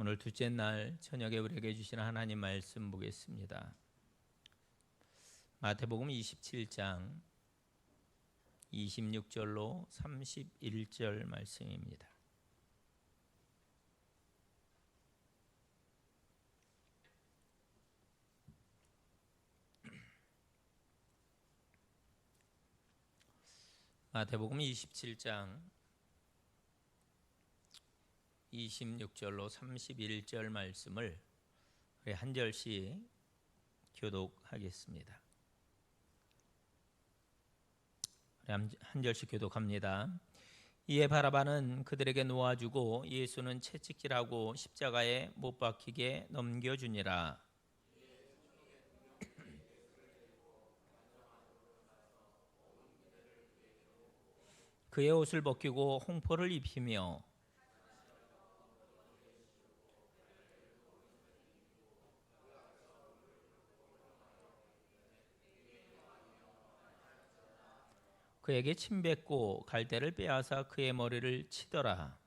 오늘 둘째 날 저녁에 우리에게 주신 하나님 말씀 보겠습니다. 마태복음 27장 26절로 31절 말씀입니다. 마태복음 27장 26절로 31절 말씀을 우리 한 절씩 교독하겠습니다. 한 절씩 교독합니다. 이에 바라바는 그들에게 놓아주고 예수는 채찍질하고 십자가에 못 박히게 넘겨주니라. 그의 옷을 벗기고 홍포를 입히며 그에게 침 뱉고 갈대를 빼앗아 그의 머리를 치더라.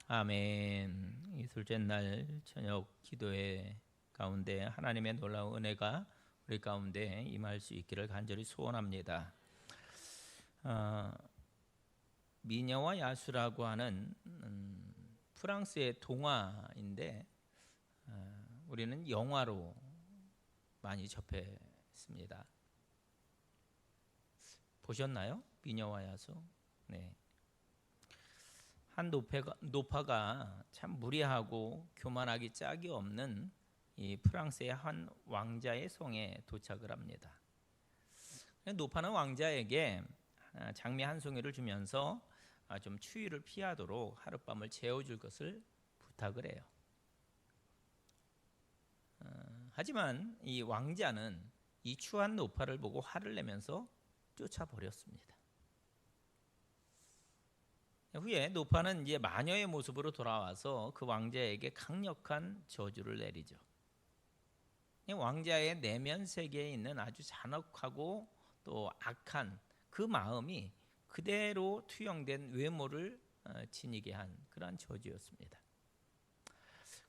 아멘. 이 둘째 날 저녁 기도회 가운데 하나님의 놀라운 은혜가 우리 가운데 임할 수 있기를 간절히 소원합니다. 미녀와 야수라고 하는 프랑스의 동화인데 우리는 영화로 많이 접했습니다. 보셨나요? 미녀와 야수? 네. 한 노파가 참 무례하고 교만하기 짝이 없는 이 프랑스의 한 왕자의 성에 도착을 합니다. 노파는 왕자에게 장미 한 송이를 주면서 좀 추위를 피하도록 하룻밤을 재워줄 것을 부탁을 해요. 하지만 이 왕자는 이 추한 노파를 보고 화를 내면서 쫓아버렸습니다. 후에 노파는 이제 마녀의 모습으로 돌아와서 그 왕자에게 강력한 저주를 내리죠. 왕자의 내면 세계에 있는 아주 잔혹하고 또 악한 그 마음이 그대로 투영된 외모를 지니게 한 그러한 저주였습니다.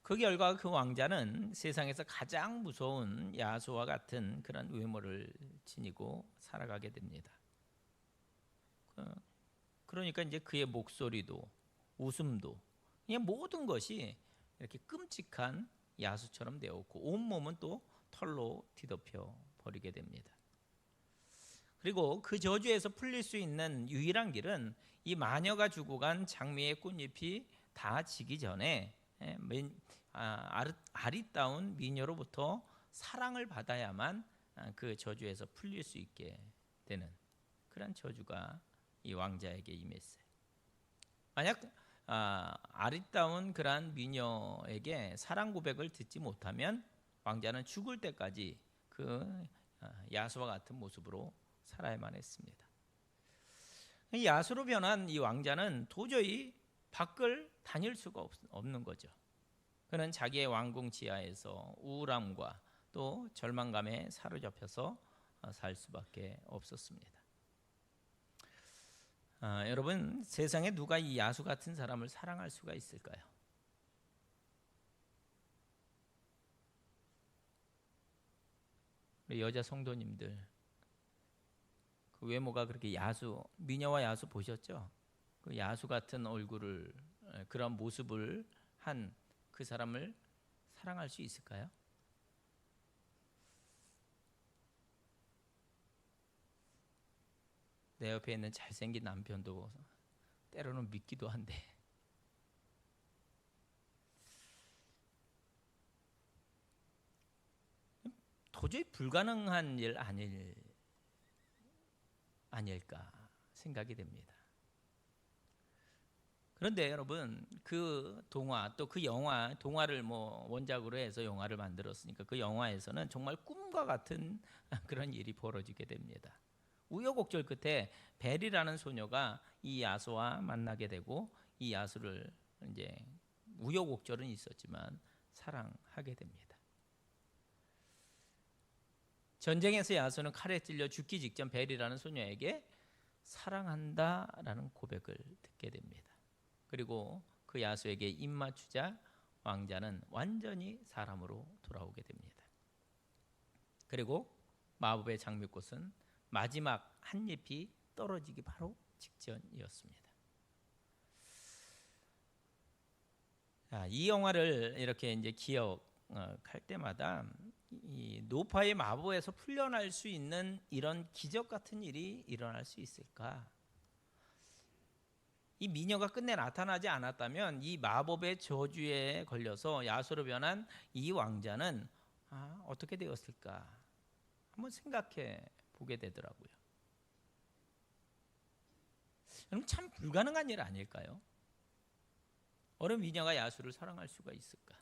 그 결과 그 왕자는 세상에서 가장 무서운 야수와 같은 그런 외모를 지니고 살아가게 됩니다. 그러니까 이제 그의 목소리도 웃음도 그냥 모든 것이 이렇게 끔찍한 야수처럼 되었고 온몸은 또 털로 뒤덮여 버리게 됩니다. 그리고 그 저주에서 풀릴 수 있는 유일한 길은 이 마녀가 주고 간 장미의 꽃잎이 다 지기 전에 아리따운 미녀로부터 사랑을 받아야만 그 저주에서 풀릴 수 있게 되는 그런 저주가 이 왕자에게 임했어요. 만약 아리따운 그러한 미녀에게 사랑 고백을 듣지 못하면 왕자는 죽을 때까지 그 야수와 같은 모습으로 살아야만 했습니다. 야수로 변한 이 왕자는 도저히 밖을 다닐 수가 없는 거죠. 그는 자기의 왕궁 지하에서 우울함과 또 절망감에 사로잡혀서 살 수밖에 없었습니다. 여러분, 세상에 누가 이 야수 같은 사람을 사랑할 수가 있을까요? 우리 여자 성도님들, 그 외모가 그렇게 미녀와 야수 보셨죠? 그 야수 같은 얼굴을, 그런 모습을 한 그 사람을 사랑할 수 있을까요? 내 옆에 있는 잘생긴 남편도 때로는 믿기도 한데 도저히 불가능한 일 아닐까 생각이 됩니다. 그런데 여러분, 그 동화 또 그 동화를 원작으로 해서 영화를 만들었으니까 그 영화에서는 정말 꿈과 같은 그런 일이 벌어지게 됩니다. 우여곡절 끝에 벨이라는 소녀가 이 야수와 만나게 되고 이 야수를 이제 우여곡절은 있었지만 사랑하게 됩니다. 전쟁에서 야수는 칼에 찔려 죽기 직전 벨이라는 소녀에게 사랑한다라는 고백을 듣게 됩니다. 그리고 그 야수에게 입맞추자 왕자는 완전히 사람으로 돌아오게 됩니다. 그리고 마법의 장미꽃은 마지막 한 잎이 떨어지기 바로 직전이었습니다. 이 영화를 이렇게 이제 기억할 때마다 이 노파의 마법에서 풀려날 수 있는 이런 기적 같은 일이 일어날 수 있을까? 이 미녀가 끝내 나타나지 않았다면 이 마법의 저주에 걸려서 야수로 변한 이 왕자는 어떻게 되었을까? 한번 생각해 보게 되더라고요. 여러분, 참 불가능한 일 아닐까요? 어느 미녀가 야수를 사랑할 수가 있을까?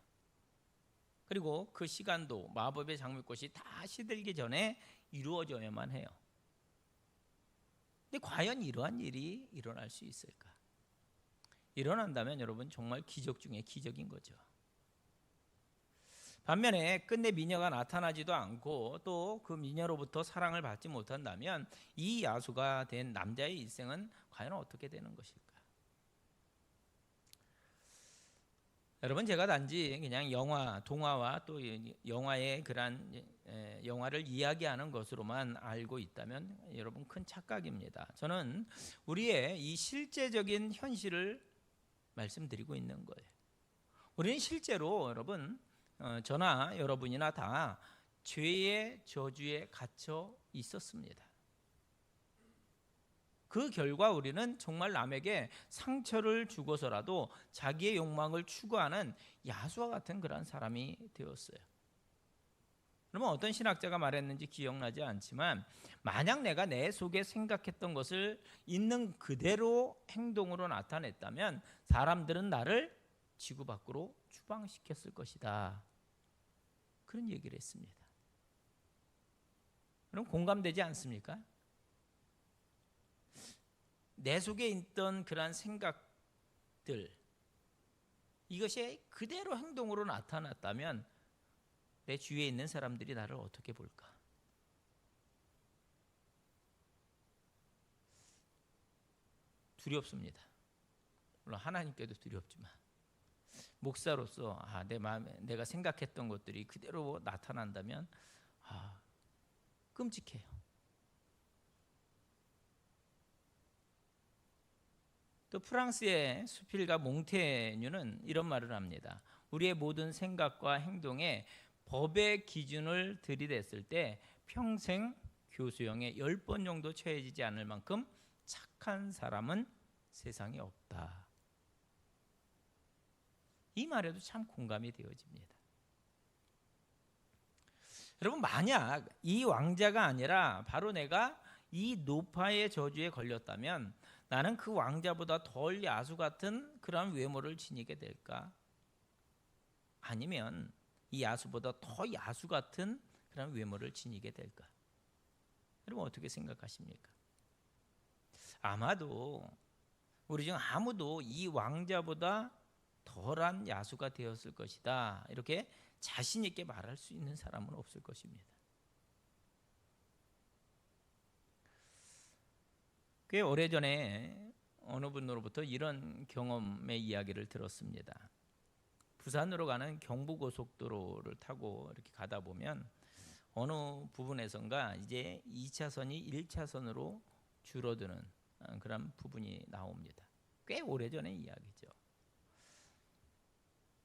그리고 그 시간도 마법의 장미꽃이 다 시들기 전에 이루어져야만 해요. 근데 과연 이러한 일이 일어날 수 있을까? 일어난다면 여러분 정말 기적 중에 기적인 거죠. 반면에 끝내 미녀가 나타나지도 않고 또 그 미녀로부터 사랑을 받지 못한다면 이 야수가 된 남자의 일생은 과연 어떻게 되는 것일까? 여러분, 제가 단지 그냥 영화, 동화와 또 영화의 그런 영화를 이야기하는 것으로만 알고 있다면 여러분 큰 착각입니다. 저는 우리의 이 실제적인 현실을 말씀드리고 있는 거예요. 우리는 실제로 여러분, 저나 여러분이나 다 죄의 저주에 갇혀 있었습니다. 그 결과 우리는 정말 남에게 상처를 주고서라도 자기의 욕망을 추구하는 야수와 같은 그런 사람이 되었어요. 그러면 어떤 신학자가 말했는지 기억나지 않지만 만약 내가 내 속에 생각했던 것을 있는 그대로 행동으로 나타냈다면 사람들은 나를 지구 밖으로 추방시켰을 것이다. 그런 얘기를 했습니다. 그럼 공감되지 않습니까? 내 속에 있던 그러한 생각들, 이것이 그대로 행동으로 나타났다면 내 주위에 있는 사람들이 나를 어떻게 볼까? 두렵습니다. 물론 하나님께도 두렵지만 목사로서 내 마음에 내가 생각했던 것들이 그대로 나타난다면 끔찍해요. 또 프랑스의 수필가 몽테뉴는 이런 말을 합니다. 우리의 모든 생각과 행동에 법의 기준을 들이댔을 때 평생 교수형에 10번 정도 처해지지 않을 만큼 착한 사람은 세상에 없다. 이 말에도 참 공감이 되어집니다. 여러분, 만약 이 왕자가 아니라 바로 내가 이 노파의 저주에 걸렸다면 나는 그 왕자보다 덜 야수 같은 그런 외모를 지니게 될까? 아니면 이 야수보다 더 야수 같은 그런 외모를 지니게 될까? 여러분 어떻게 생각하십니까? 아마도 우리 중 아무도 이 왕자보다 덜한 야수가 되었을 것이다. 이렇게 자신 있게 말할 수 있는 사람은 없을 것입니다. 꽤 오래전에 어느 분으로부터 이런 경험의 이야기를 들었습니다. 부산으로 가는 경부고속도로를 타고 이렇게 가다 보면 어느 부분에선가 이제 2차선이 1차선으로 줄어드는 그런 부분이 나옵니다. 꽤 오래전의 이야기죠.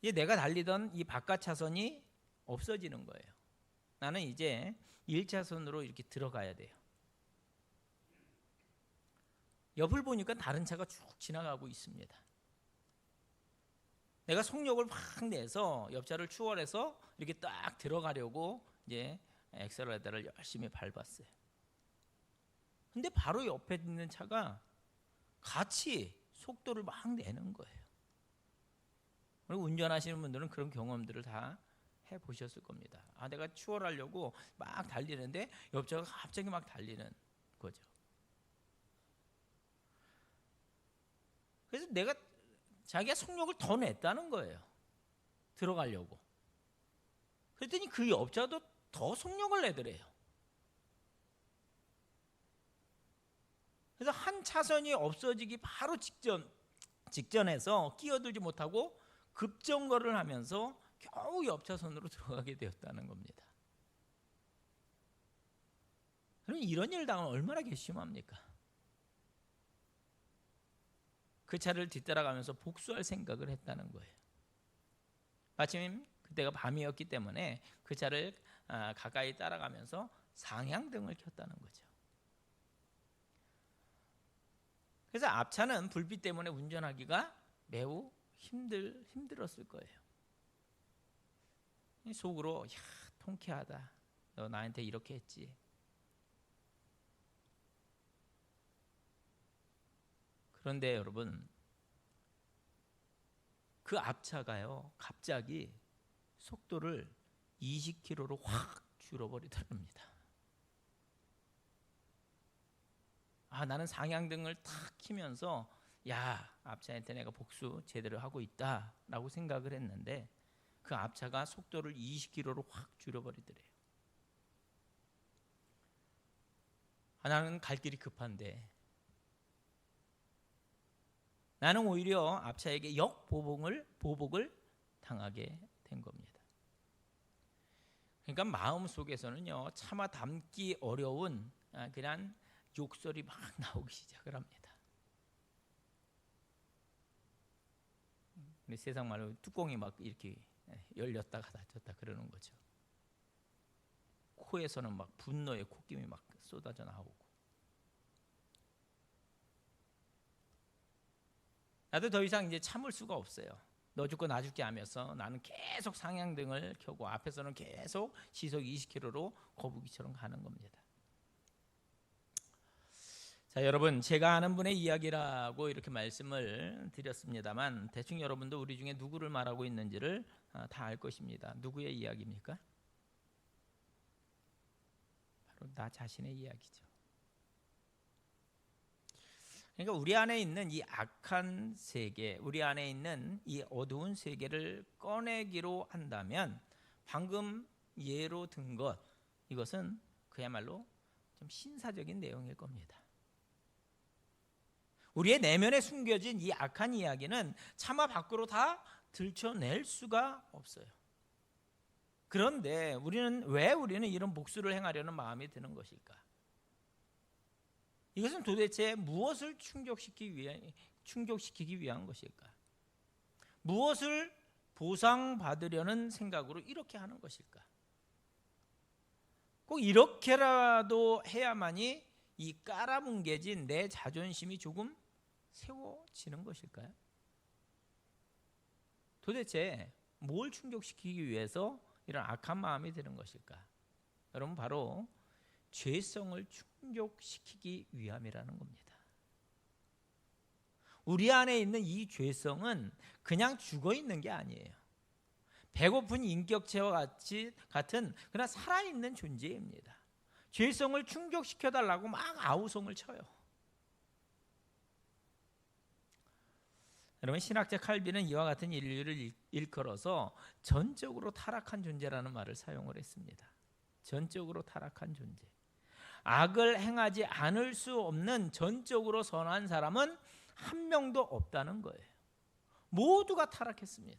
이제 내가 달리던 이 바깥 차선이 없어지는 거예요. 나는 이제 1차선으로 이렇게 들어가야 돼요. 옆을 보니까 다른 차가 쭉 지나가고 있습니다. 내가 속력을 확 내서 옆차를 추월해서 이렇게 딱 들어가려고 이제 엑셀레이터를 열심히 밟았어요. 근데 바로 옆에 있는 차가 같이 속도를 막 내는 거예요. 그리고 운전하시는 분들은 그런 경험들을 다 해보셨을 겁니다. 내가 추월하려고 막 달리는데 옆차가 갑자기 막 달리는 거죠. 그래서 자기가 속력을 더 냈다는 거예요. 들어가려고. 그랬더니 그 옆차도 더 속력을 내더래요. 그래서 한 차선이 없어지기 바로 직전에서 끼어들지 못하고 급정거를 하면서 겨우 옆 차선으로 들어가게 되었다는 겁니다. 그럼 이런 일 당하면 얼마나 괘씸합니까? 그 차를 뒤따라가면서 복수할 생각을 했다는 거예요. 마침 그때가 밤이었기 때문에 그 차를 가까이 따라가면서 상향등을 켰다는 거죠. 그래서 앞차는 불빛 때문에 운전하기가 매우 힘들었을 거예요. 속으로 야, 통쾌하다. 너 나한테 이렇게 했지. 그런데 여러분, 그 앞차가요 갑자기 속도를 20km로 확 줄여버리더랍니다. 나는 상향등을 탁 켜면서 야, 앞차한테 내가 복수 제대로 하고 있다라고 생각을 했는데 그 앞차가 속도를 20km로 확 줄여버리더래요. 나는 갈 길이 급한데 나는 오히려 앞차에게 보복을 당하게 된 겁니다. 그러니까 마음 속에서는요 차마 담기 어려운 그냥 욕설이 막 나오기 시작을 합니다. 세상 말로 뚜껑이 막 이렇게 열렸다가 닫혔다 그러는 거죠. 코에서는 막 분노의 콧김이 막 쏟아져 나오고, 나도 더 이상 이제 참을 수가 없어요. 너 죽고 나 죽게 하면서 나는 계속 상향등을 켜고 앞에서는 계속 시속 20km로 거북이처럼 가는 겁니다. 자, 여러분, 제가 아는 분의 이야기라고 이렇게 말씀을 드렸습니다만 대충 여러분도 우리 중에 누구를 말하고 있는지를 다 알 것입니다. 누구의 이야기입니까? 바로 나 자신의 이야기죠. 그러니까 우리 안에 있는 이 악한 세계, 우리 안에 있는 이 어두운 세계를 꺼내기로 한다면 방금 예로 든 것, 이것은 그야말로 좀 신사적인 내용일 겁니다. 우리의 내면에 숨겨진 이 악한 이야기는 차마 밖으로 다 들춰낼 수가 없어요. 그런데 왜 우리는 이런 복수를 행하려는 마음이 드는 것일까? 이것은 도대체 무엇을 충족시키기 위한 것일까? 무엇을 보상받으려는 생각으로 이렇게 하는 것일까? 꼭 이렇게라도 해야만이 이 깔아뭉개진 내 자존심이 조금 세워지는 것일까요? 도대체 뭘 충족시키기 위해서 이런 악한 마음이 드는 것일까? 여러분, 바로 죄성을 충족시키기 위함이라는 겁니다. 우리 안에 있는 이 죄성은 그냥 죽어 있는 게 아니에요. 배고픈 인격체와 같은 그러나 살아있는 존재입니다. 죄성을 충족시켜달라고 막 아우성을 쳐요. 여러분, 신학자 칼빈은 이와 같은 인류를 일컬어서 전적으로 타락한 존재라는 말을 사용을 했습니다. 전적으로 타락한 존재. 악을 행하지 않을 수 없는 전적으로 선한 사람은 한 명도 없다는 거예요. 모두가 타락했습니다.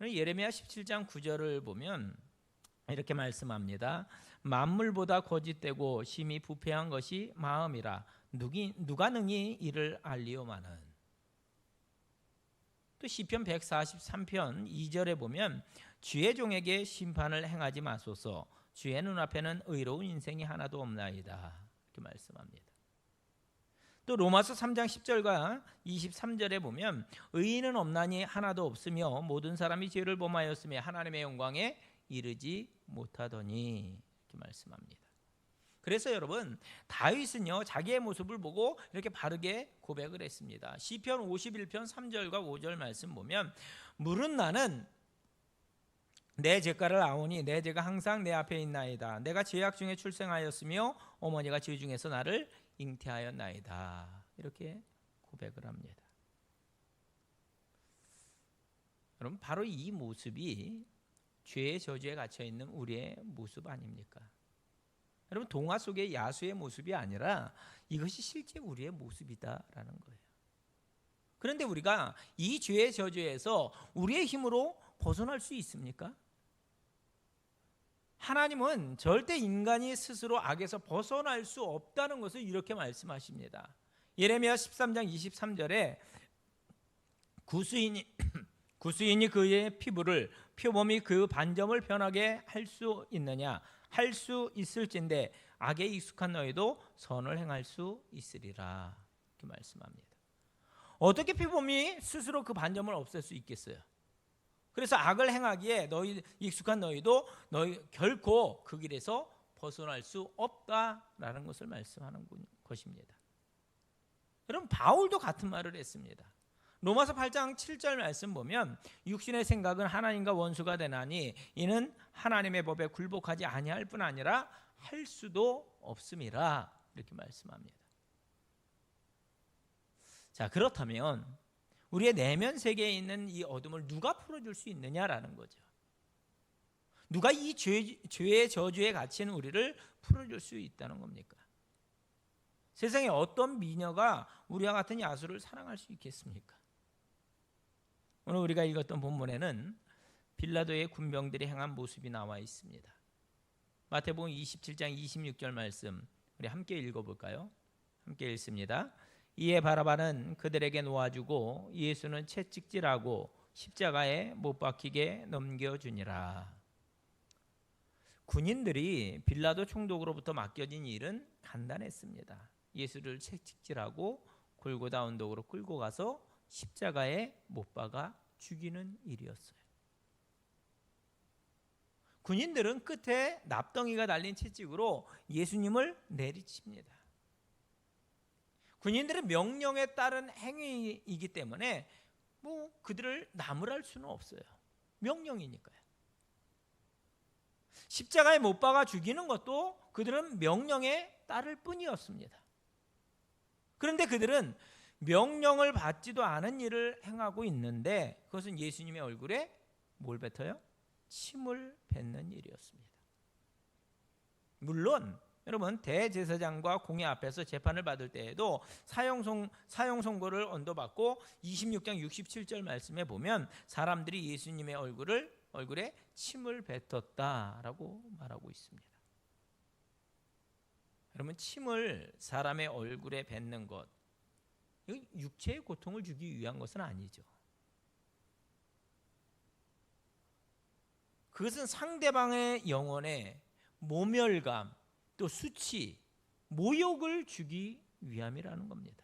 예레미야 17장 9절을 보면 이렇게 말씀합니다. 만물보다 거짓되고 심히 부패한 것이 마음이라 누가 능히 이를 알리오마는. 또 시편 143편 2절에 보면 주의 종에게 심판을 행하지 마소서 주의 눈앞에는 의로운 인생이 하나도 없나이다 이렇게 말씀합니다. 또 로마서 3장 10절과 23절에 보면 의인은 없나니 하나도 없으며 모든 사람이 죄를 범하였으며 하나님의 영광에 이르지 못하더니 이렇게 말씀합니다. 그래서 여러분, 다윗은요 자기의 모습을 보고 이렇게 바르게 고백을 했습니다. 시편 51편 3절과 5절 말씀 보면 물은 나는 내 죄가를 아오니 내 죄가 항상 내 앞에 있나이다. 내가 죄악 중에 출생하였으며 어머니가 죄 중에서 나를 잉태하였나이다. 이렇게 고백을 합니다. 여러분, 바로 이 모습이 죄의 저주에 갇혀 있는 우리의 모습 아닙니까? 여러분, 동화 속의 야수의 모습이 아니라 이것이 실제 우리의 모습이다라는 거예요. 그런데 우리가 이 죄의 저주에서 우리의 힘으로 벗어날 수 있습니까? 하나님은 절대 인간이 스스로 악에서 벗어날 수 없다는 것을 이렇게 말씀하십니다. 예레미야 13장 23절에 구수인이 그의 피부를 표범이 그 반점을 변하게 할 수 있느냐? 할 수 있을진데 악에 익숙한 너희도 선을 행할 수 있으리라. 이렇게 말씀합니다. 어떻게 표범이 스스로 그 반점을 없앨 수 있겠어요? 그래서 악을 행하기에 익숙한 너희도 결코 그 길에서 벗어날 수 없다라는 것을 말씀하는 것입니다. 여러분, 바울도 같은 말을 했습니다. 로마서 8장 7절 말씀 보면 육신의 생각은 하나님과 원수가 되나니 이는 하나님의 법에 굴복하지 아니할 뿐 아니라 할 수도 없음이라, 이렇게 말씀합니다. 자, 그렇다면 우리의 내면 세계에 있는 이 어둠을 누가 풀어줄 수 있느냐라는 거죠. 누가 이 죄의 저주에 갇힌 우리를 풀어줄 수 있다는 겁니까? 세상에 어떤 미녀가 우리와 같은 야수를 사랑할 수 있겠습니까? 오늘 우리가 읽었던 본문에는 빌라도의 군병들이 행한 모습이 나와 있습니다. 마태복음 27장 26절 말씀 우리 함께 읽어볼까요? 함께 읽습니다. 이에 바라바는 그들에게 놓아주고 예수는 채찍질하고 십자가에 못 박히게 넘겨주니라. 군인들이 빌라도 총독으로부터 맡겨진 일은 간단했습니다. 예수를 채찍질하고 골고다 언덕으로 끌고 가서 십자가에 못 박아 죽이는 일이었어요. 군인들은 끝에 납덩이가 달린 채찍으로 예수님을 내리칩니다. 군인들은 명령에 따른 행위이기 때문에 그들을 나무랄 수는 없어요. 명령이니까요. 십자가에 못 박아 죽이는 것도 그들은 명령에 따를 뿐이었습니다. 그런데 그들은 명령을 받지도 않은 일을 행하고 있는데 그것은 예수님의 얼굴에 뭘 뱉어요? 침을 뱉는 일이었습니다. 물론 여러분, 대제사장과 공회 앞에서 재판을 받을 때에도 사형 선고를 언도받고 26장 67절 말씀에 보면 사람들이 예수님의 얼굴에 침을 뱉었다라고 말하고 있습니다. 여러분, 침을 사람의 얼굴에 뱉는 것, 이건 육체의 고통을 주기 위한 것은 아니죠. 그것은 상대방의 영혼에 모멸감, 또 수치, 모욕을 주기 위함이라는 겁니다.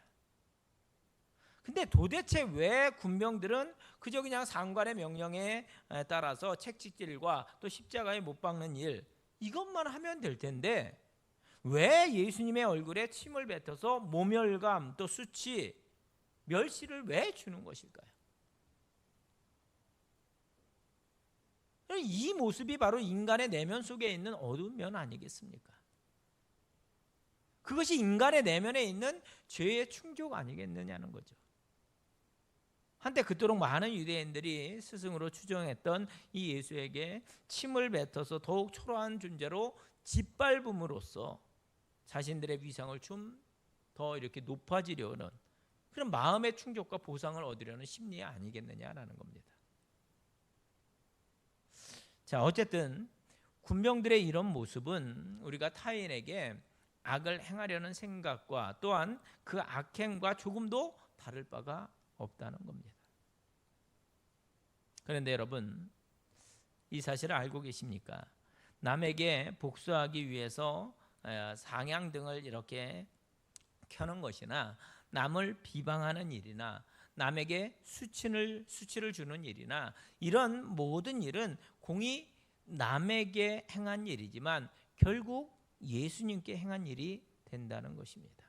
근데 도대체 왜 군병들은 그저 그냥 상관의 명령에 따라서 채찍질과 또 십자가에 못 박는 일, 이것만 하면 될 텐데 왜 예수님의 얼굴에 침을 뱉어서 모멸감, 또 수치, 멸시를 왜 주는 것일까요? 이 모습이 바로 인간의 내면 속에 있는 어두운 면 아니겠습니까? 그것이 인간의 내면에 있는 죄의 충족 아니겠느냐는 거죠. 한때 그토록 많은 유대인들이 스승으로 추종했던 이 예수에게 침을 뱉어서 더욱 초라한 존재로 짓밟음으로써 자신들의 위상을 좀 더 이렇게 높아지려는 그런 마음의 충족과 보상을 얻으려는 심리 아니겠느냐라는 겁니다. 자, 어쨌든 군병들의 이런 모습은 우리가 타인에게 악을 행하려는 생각과 또한 그 악행과 조금도 다를 바가 없다는 겁니다. 그런데 여러분, 이 사실을 알고 계십니까? 남에게 복수하기 위해서 상향등을 이렇게 켜는 것이나 남을 비방하는 일이나 남에게 수치를 주는 일이나 이런 모든 일은 공이 남에게 행한 일이지만 결국 예수님께 행한 일이 된다는 것입니다.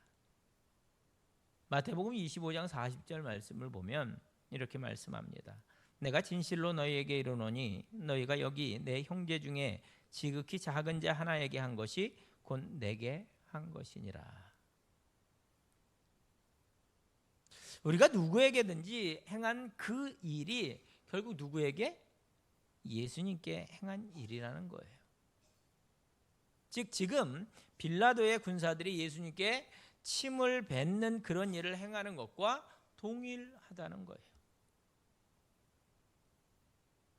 마태복음 25장 40절 말씀을 보면 이렇게 말씀합니다. 내가 진실로 너희에게 이르노니 너희가 여기 내 형제 중에 지극히 작은 자 하나에게 한 것이 곧 내게 한 것이니라. 우리가 누구에게든지 행한 그 일이 결국 누구에게? 예수님께 행한 일이라는 거예요. 즉 지금 빌라도의 군사들이 예수님께 침을 뱉는 그런 일을 행하는 것과 동일하다는 거예요.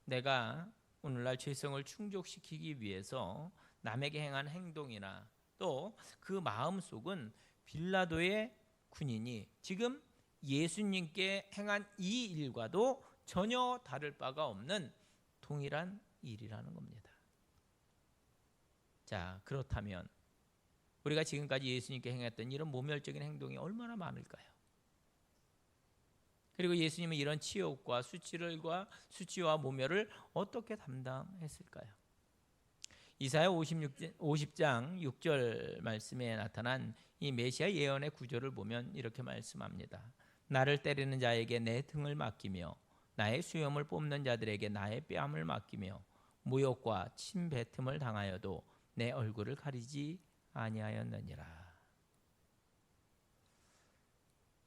내가 오늘날 죄성을 충족시키기 위해서 남에게 행한 행동이나 또 그 마음속은 빌라도의 군인이 지금 예수님께 행한 이 일과도 전혀 다를 바가 없는 동일한 일이라는 겁니다. 자, 그렇다면 우리가 지금까지 예수님께 행했던 이런 모멸적인 행동이 얼마나 많을까요? 그리고 예수님은 이런 치욕과 수치와 모멸을 어떻게 담당했을까요? 이사야 50장 6절 말씀에 나타난 이 메시아 예언의 구절을 보면 이렇게 말씀합니다. 나를 때리는 자에게 내 등을 맡기며 나의 수염을 뽑는 자들에게 나의 뺨을 맡기며 모욕과 침뱉음을 당하여도 내 얼굴을 가리지 아니하였느니라.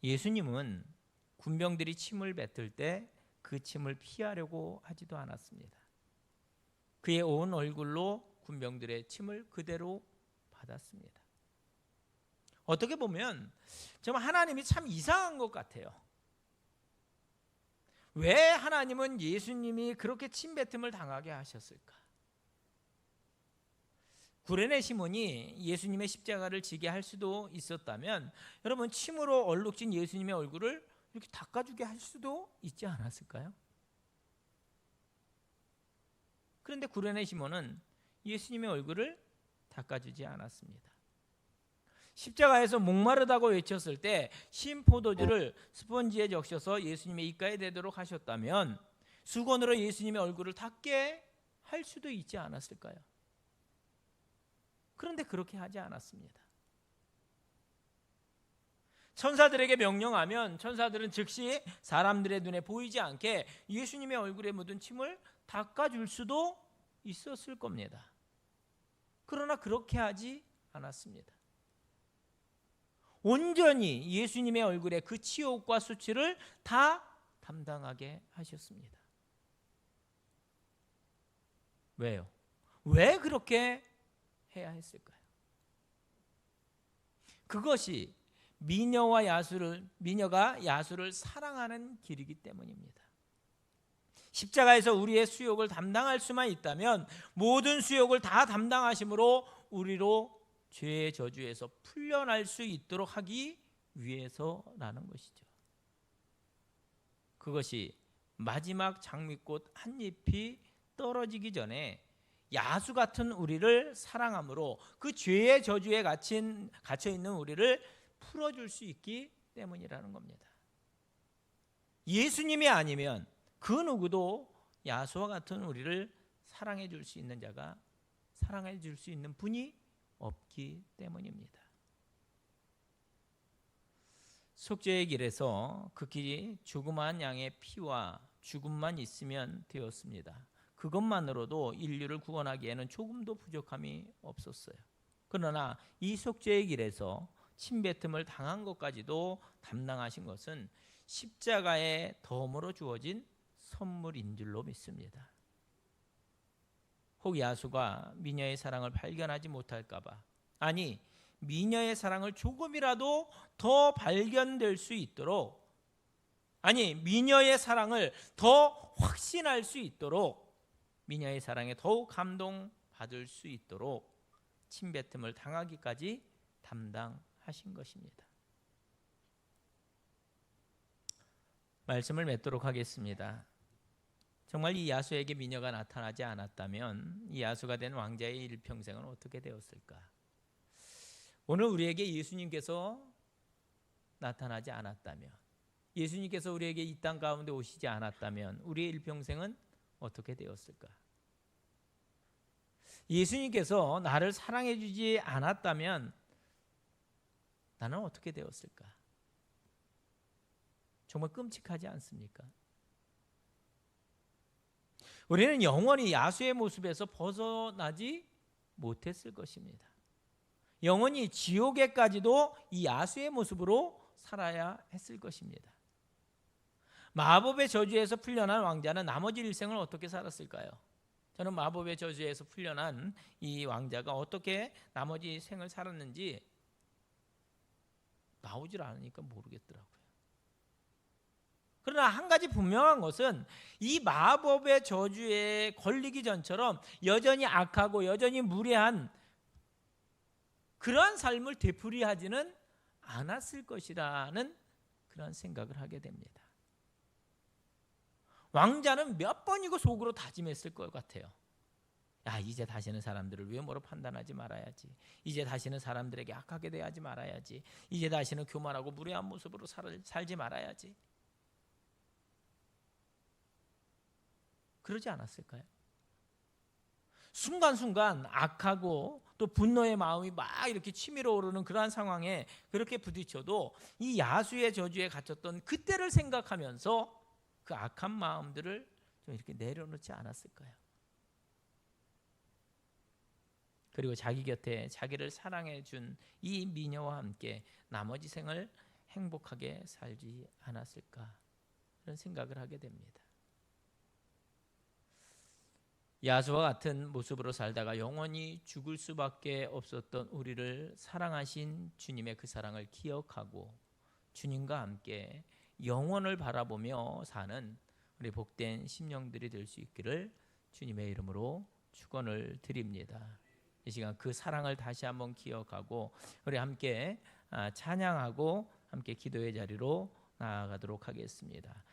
예수님은 군병들이 침을 뱉을 때 그 침을 피하려고 하지도 않았습니다. 그의 온 얼굴로 군병들의 침을 그대로 받았습니다. 어떻게 보면 정말 하나님이 참 이상한 것 같아요. 왜 하나님은 예수님이 그렇게 침뱉음을 당하게 하셨을까? 구레네 시몬이 예수님의 십자가를 지게 할 수도 있었다면 여러분 침으로 얼룩진 예수님의 얼굴을 이렇게 닦아주게 할 수도 있지 않았을까요? 그런데 구레네 시몬은 예수님의 얼굴을 닦아주지 않았습니다. 십자가에서 목마르다고 외쳤을 때 신포도주를 스펀지에 적셔서 예수님의 입가에 대도록 하셨다면 수건으로 예수님의 얼굴을 닦게 할 수도 있지 않았을까요? 그런데 그렇게 하지 않았습니다. 천사들에게 명령하면 천사들은 즉시 사람들의 눈에 보이지 않게 예수님의 얼굴에 묻은 침을 닦아줄 수도 있었을 겁니다. 그러나 그렇게 하지 않았습니다. 온전히 예수님의 얼굴에 그 치욕과 수치를 다 담당하게 하셨습니다. 왜요? 왜 그렇게 해야 했을까요? 그것이 미녀가 야수를 사랑하는 길이기 때문입니다. 십자가에서 우리의 수욕을 담당할 수만 있다면 모든 수욕을 다 담당하심으로 우리로 죄의 저주에서 풀려날 수 있도록 하기 위해서라는 것이죠. 그것이 마지막 장미꽃 한 잎이 떨어지기 전에 야수 같은 우리를 사랑함으로 그 죄의 저주에 갇혀 있는 우리를 풀어줄 수 있기 때문이라는 겁니다. 예수님이 아니면 그 누구도 야수와 같은 우리를 사랑해 줄 수 있는 자가, 사랑해 줄 수 있는 분이 없기 때문입니다. 속죄의 길에서 그 길이 조그마한 양의 피와 죽음만 있으면 되었습니다. 그것만으로도 인류를 구원하기에는 조금도 부족함이 없었어요. 그러나 이 속죄의 길에서 침뱉음을 당한 것까지도 담당하신 것은 십자가의 덤으로 주어진 선물인 줄로 믿습니다. 혹 야수가 미녀의 사랑을 발견하지 못할까 봐, 아니 미녀의 사랑을 조금이라도 더 발견될 수 있도록, 아니 미녀의 사랑을 더 확신할 수 있도록, 미녀의 사랑에 더욱 감동받을 수 있도록 침뱉음을 당하기까지 담당하신 것입니다. 말씀을 맺도록 하겠습니다. 정말 이 야수에게 미녀가 나타나지 않았다면 이 야수가 된 왕자의 일평생은 어떻게 되었을까? 오늘 우리에게 예수님께서 나타나지 않았다면, 예수님께서 우리에게 이 땅 가운데 오시지 않았다면 우리의 일평생은 어떻게 되었을까? 예수님께서 나를 사랑해 주지 않았다면 나는 어떻게 되었을까? 정말 끔찍하지 않습니까? 우리는 영원히 야수의 모습에서 벗어나지 못했을 것입니다. 영원히 지옥에까지도 이 야수의 모습으로 살아야 했을 것입니다. 마법의 저주에서 풀려난 왕자는 나머지 일생을 어떻게 살았을까요? 저는 마법의 저주에서 풀려난 이 왕자가 어떻게 나머지 생을 살았는지 나오질 않으니까 모르겠더라고요. 그러나 한 가지 분명한 것은 이 마법의 저주에 걸리기 전처럼 여전히 악하고 여전히 무례한 그러한 삶을 되풀이하지는 않았을 것이라는 그런 생각을 하게 됩니다. 왕자는 몇 번이고 속으로 다짐했을 것 같아요. 야, 이제 다시는 사람들을 외모로 판단하지 말아야지. 이제 다시는 사람들에게 악하게 대하지 말아야지. 이제 다시는 교만하고 무례한 모습으로 살지 말아야지. 그러지 않았을까요? 순간순간 악하고 또 분노의 마음이 막 이렇게 치밀어 오르는 그러한 상황에 그렇게 부딪혀도 이 야수의 저주에 갇혔던 그때를 생각하면서 그 악한 마음들을 좀 이렇게 내려놓지 않았을까요? 그리고 자기 곁에 자기를 사랑해 준 이 미녀와 함께 나머지 생을 행복하게 살지 않았을까 그런 생각을 하게 됩니다. 야수와 같은 모습으로 살다가 영원히 죽을 수밖에 없었던 우리를 사랑하신 주님의 그 사랑을 기억하고 주님과 함께 영원을 바라보며 사는 우리 복된 심령들이 될 수 있기를 주님의 이름으로 축원을 드립니다. 이 시간 그 사랑을 다시 한번 기억하고 우리 함께 찬양하고 함께 기도의 자리로 나아가도록 하겠습니다.